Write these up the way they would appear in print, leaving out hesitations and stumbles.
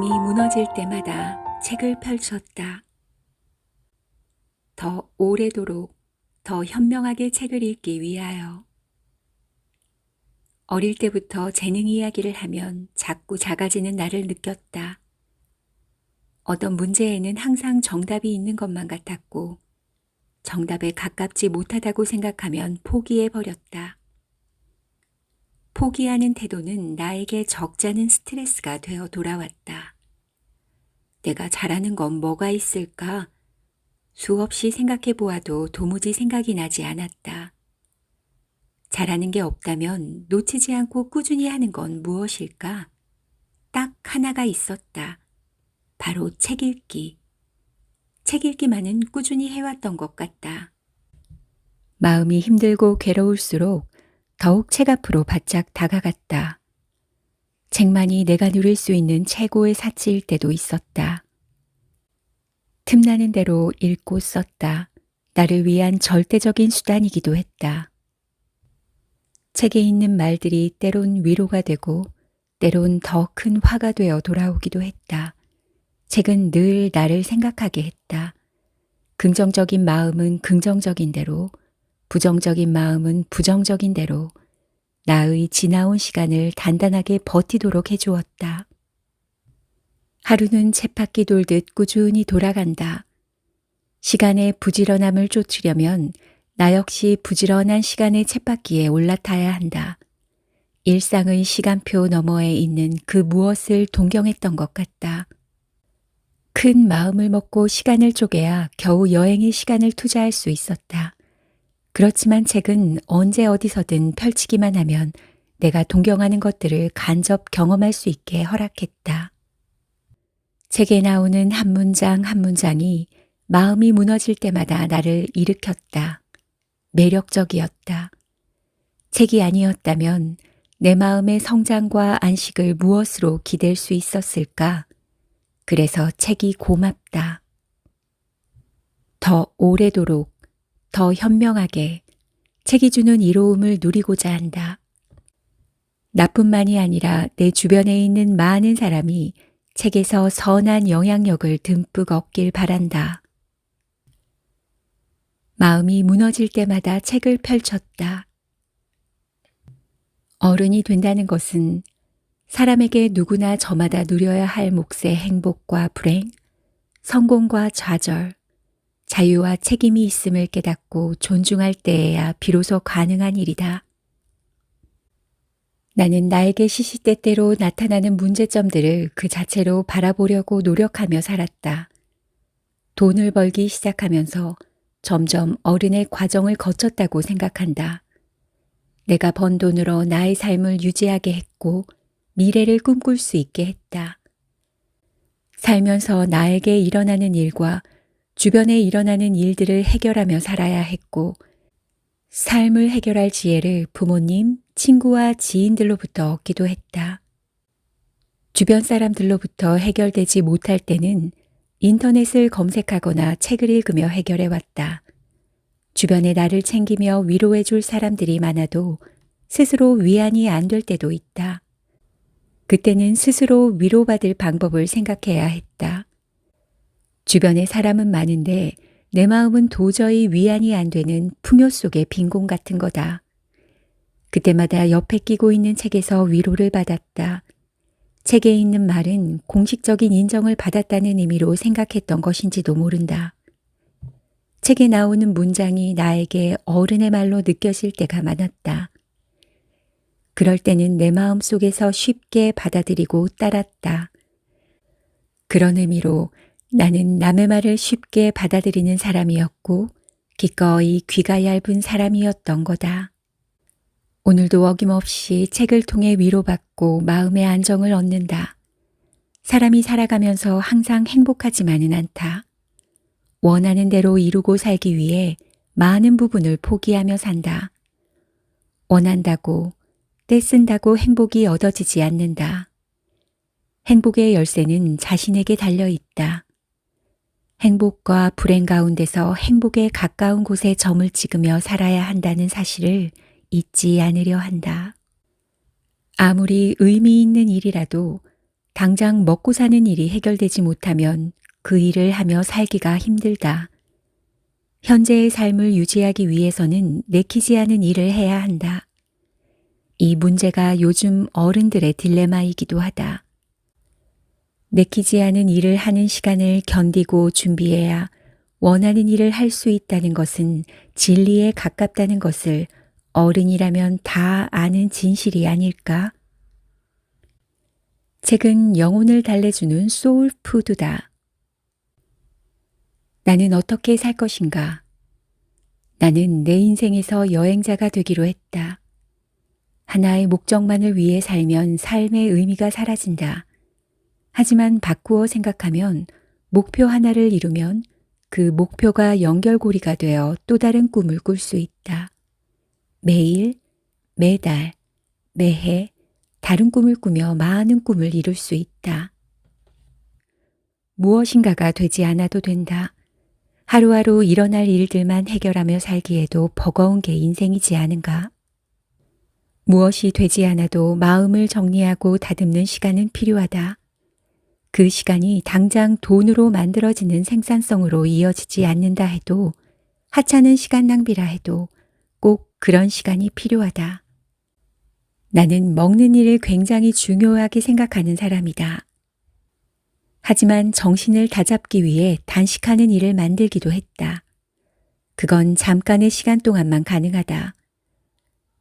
마음이 무너질 때마다 책을 펼쳤다. 더 오래도록 더 현명하게 책을 읽기 위하여. 어릴 때부터 재능 이야기를 하면 자꾸 작아지는 나를 느꼈다. 어떤 문제에는 항상 정답이 있는 것만 같았고 정답에 가깝지 못하다고 생각하면 포기해버렸다. 포기하는 태도는 나에게 적잖은 스트레스가 되어 돌아왔다. 내가 잘하는 건 뭐가 있을까? 수없이 생각해 보아도 도무지 생각이 나지 않았다. 잘하는 게 없다면 놓치지 않고 꾸준히 하는 건 무엇일까? 딱 하나가 있었다. 바로 책 읽기. 책 읽기만은 꾸준히 해왔던 것 같다. 마음이 힘들고 괴로울수록 더욱 책 앞으로 바짝 다가갔다. 책만이 내가 누릴 수 있는 최고의 사치일 때도 있었다. 틈나는 대로 읽고 썼다. 나를 위한 절대적인 수단이기도 했다. 책에 있는 말들이 때론 위로가 되고 때론 더 큰 화가 되어 돌아오기도 했다. 책은 늘 나를 생각하게 했다. 긍정적인 마음은 긍정적인 대로, 부정적인 마음은 부정적인 대로 나의 지나온 시간을 단단하게 버티도록 해주었다. 하루는 쳇바퀴 돌듯 꾸준히 돌아간다. 시간의 부지런함을 쫓으려면 나 역시 부지런한 시간의 쳇바퀴에 올라타야 한다. 일상의 시간표 너머에 있는 그 무엇을 동경했던 것 같다. 큰 마음을 먹고 시간을 쪼개야 겨우 여행의 시간을 투자할 수 있었다. 그렇지만 책은 언제 어디서든 펼치기만 하면 내가 동경하는 것들을 간접 경험할 수 있게 허락했다. 책에 나오는 한 문장 한 문장이 마음이 무너질 때마다 나를 일으켰다. 매력적이었다. 책이 아니었다면 내 마음의 성장과 안식을 무엇으로 기댈 수 있었을까? 그래서 책이 고맙다. 더 오래도록, 더 현명하게 책이 주는 이로움을 누리고자 한다. 나뿐만이 아니라 내 주변에 있는 많은 사람이 책에서 선한 영향력을 듬뿍 얻길 바란다. 마음이 무너질 때마다 책을 펼쳤다. 어른이 된다는 것은 사람에게 누구나 저마다 누려야 할 몫의 행복과 불행, 성공과 좌절, 자유와 책임이 있음을 깨닫고 존중할 때에야 비로소 가능한 일이다. 나는 나에게 시시때때로 나타나는 문제점들을 그 자체로 바라보려고 노력하며 살았다. 돈을 벌기 시작하면서 점점 어른의 과정을 거쳤다고 생각한다. 내가 번 돈으로 나의 삶을 유지하게 했고 미래를 꿈꿀 수 있게 했다. 살면서 나에게 일어나는 일과 주변에 일어나는 일들을 해결하며 살아야 했고 삶을 해결할 지혜를 부모님, 친구와 지인들로부터 얻기도 했다. 주변 사람들로부터 해결되지 못할 때는 인터넷을 검색하거나 책을 읽으며 해결해왔다. 주변에 나를 챙기며 위로해 줄 사람들이 많아도 스스로 위안이 안 될 때도 있다. 그때는 스스로 위로받을 방법을 생각해야 했다. 주변에 사람은 많은데 내 마음은 도저히 위안이 안 되는 풍요 속의 빈곤 같은 거다. 그때마다 옆에 끼고 있는 책에서 위로를 받았다. 책에 있는 말은 공식적인 인정을 받았다는 의미로 생각했던 것인지도 모른다. 책에 나오는 문장이 나에게 어른의 말로 느껴질 때가 많았다. 그럴 때는 내 마음 속에서 쉽게 받아들이고 따랐다. 그런 의미로 나는 남의 말을 쉽게 받아들이는 사람이었고 기꺼이 귀가 얇은 사람이었던 거다. 오늘도 어김없이 책을 통해 위로받고 마음의 안정을 얻는다. 사람이 살아가면서 항상 행복하지만은 않다. 원하는 대로 이루고 살기 위해 많은 부분을 포기하며 산다. 원한다고, 떼쓴다고 행복이 얻어지지 않는다. 행복의 열쇠는 자신에게 달려 있다. 행복과 불행 가운데서 행복에 가까운 곳에 점을 찍으며 살아야 한다는 사실을 잊지 않으려 한다. 아무리 의미 있는 일이라도 당장 먹고 사는 일이 해결되지 못하면 그 일을 하며 살기가 힘들다. 현재의 삶을 유지하기 위해서는 내키지 않은 일을 해야 한다. 이 문제가 요즘 어른들의 딜레마이기도 하다. 내키지 않은 일을 하는 시간을 견디고 준비해야 원하는 일을 할 수 있다는 것은 진리에 가깝다는 것을 어른이라면 다 아는 진실이 아닐까? 책은 영혼을 달래주는 소울푸드다. 나는 어떻게 살 것인가? 나는 내 인생에서 여행자가 되기로 했다. 하나의 목적만을 위해 살면 삶의 의미가 사라진다. 하지만 바꾸어 생각하면 목표 하나를 이루면 그 목표가 연결고리가 되어 또 다른 꿈을 꿀 수 있다. 매일, 매달, 매해 다른 꿈을 꾸며 많은 꿈을 이룰 수 있다. 무엇인가가 되지 않아도 된다. 하루하루 일어날 일들만 해결하며 살기에도 버거운 게 인생이지 않은가? 무엇이 되지 않아도 마음을 정리하고 다듬는 시간은 필요하다. 그 시간이 당장 돈으로 만들어지는 생산성으로 이어지지 않는다 해도, 하찮은 시간 낭비라 해도 꼭 그런 시간이 필요하다. 나는 먹는 일을 굉장히 중요하게 생각하는 사람이다. 하지만 정신을 다잡기 위해 단식하는 일을 만들기도 했다. 그건 잠깐의 시간 동안만 가능하다.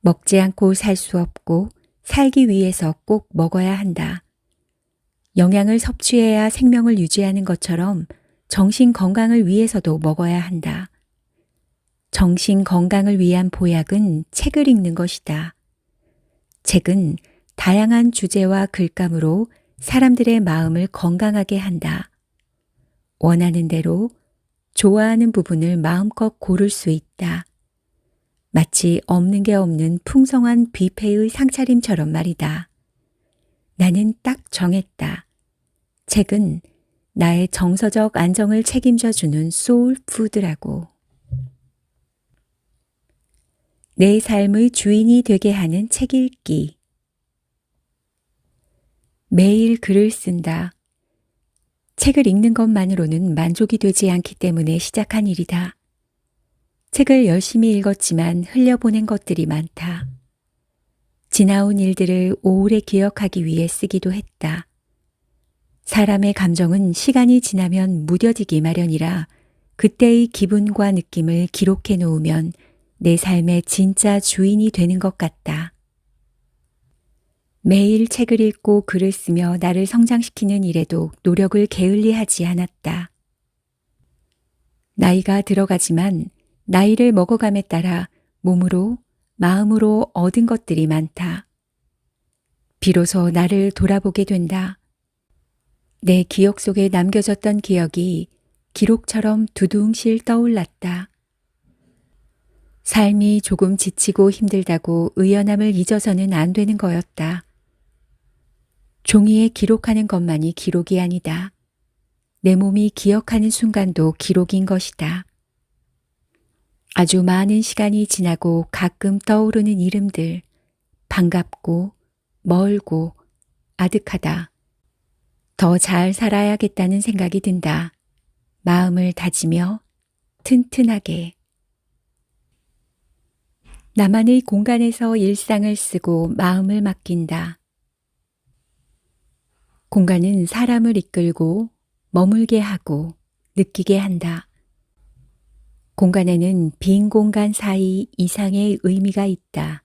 먹지 않고 살 수 없고 살기 위해서 꼭 먹어야 한다. 영양을 섭취해야 생명을 유지하는 것처럼 정신 건강을 위해서도 먹어야 한다. 정신 건강을 위한 보약은 책을 읽는 것이다. 책은 다양한 주제와 글감으로 사람들의 마음을 건강하게 한다. 원하는 대로 좋아하는 부분을 마음껏 고를 수 있다. 마치 없는 게 없는 풍성한 뷔페의 상차림처럼 말이다. 나는 딱 정했다. 책은 나의 정서적 안정을 책임져 주는 소울푸드라고. 내 삶의 주인이 되게 하는 책 읽기. 매일 글을 쓴다. 책을 읽는 것만으로는 만족이 되지 않기 때문에 시작한 일이다. 책을 열심히 읽었지만 흘려보낸 것들이 많다. 지나온 일들을 오래 기억하기 위해 쓰기도 했다. 사람의 감정은 시간이 지나면 무뎌지기 마련이라 그때의 기분과 느낌을 기록해 놓으면 내 삶의 진짜 주인이 되는 것 같다. 매일 책을 읽고 글을 쓰며 나를 성장시키는 일에도 노력을 게을리하지 않았다. 나이가 들어가지만 나이를 먹어감에 따라 몸으로, 마음으로 얻은 것들이 많다. 비로소 나를 돌아보게 된다. 내 기억 속에 남겨졌던 기억이 기록처럼 두둥실 떠올랐다. 삶이 조금 지치고 힘들다고 의연함을 잊어서는 안 되는 거였다. 종이에 기록하는 것만이 기록이 아니다. 내 몸이 기억하는 순간도 기록인 것이다. 아주 많은 시간이 지나고 가끔 떠오르는 이름들, 반갑고 멀고 아득하다. 더 잘 살아야겠다는 생각이 든다. 마음을 다지며 튼튼하게. 나만의 공간에서 일상을 쓰고 마음을 맡긴다. 공간은 사람을 이끌고 머물게 하고 느끼게 한다. 공간에는 빈 공간 사이 이상의 의미가 있다.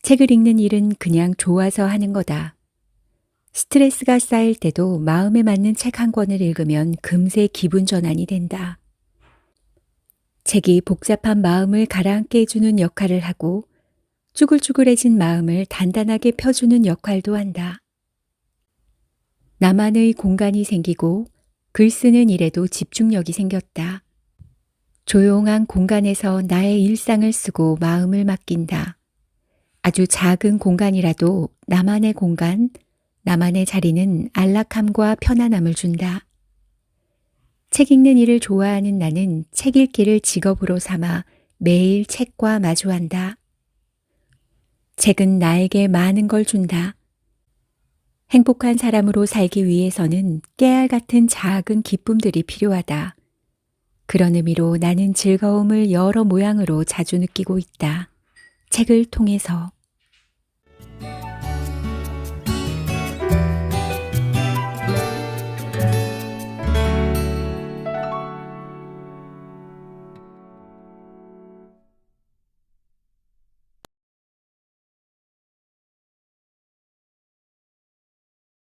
책을 읽는 일은 그냥 좋아서 하는 거다. 스트레스가 쌓일 때도 마음에 맞는 책 한 권을 읽으면 금세 기분 전환이 된다. 책이 복잡한 마음을 가라앉게 해주는 역할을 하고 쭈글쭈글해진 마음을 단단하게 펴주는 역할도 한다. 나만의 공간이 생기고 글 쓰는 일에도 집중력이 생겼다. 조용한 공간에서 나의 일상을 쓰고 마음을 맡긴다. 아주 작은 공간이라도 나만의 공간, 나만의 자리는 안락함과 편안함을 준다. 책 읽는 일을 좋아하는 나는 책 읽기를 직업으로 삼아 매일 책과 마주한다. 책은 나에게 많은 걸 준다. 행복한 사람으로 살기 위해서는 깨알 같은 작은 기쁨들이 필요하다. 그런 의미로 나는 즐거움을 여러 모양으로 자주 느끼고 있다. 책을 통해서,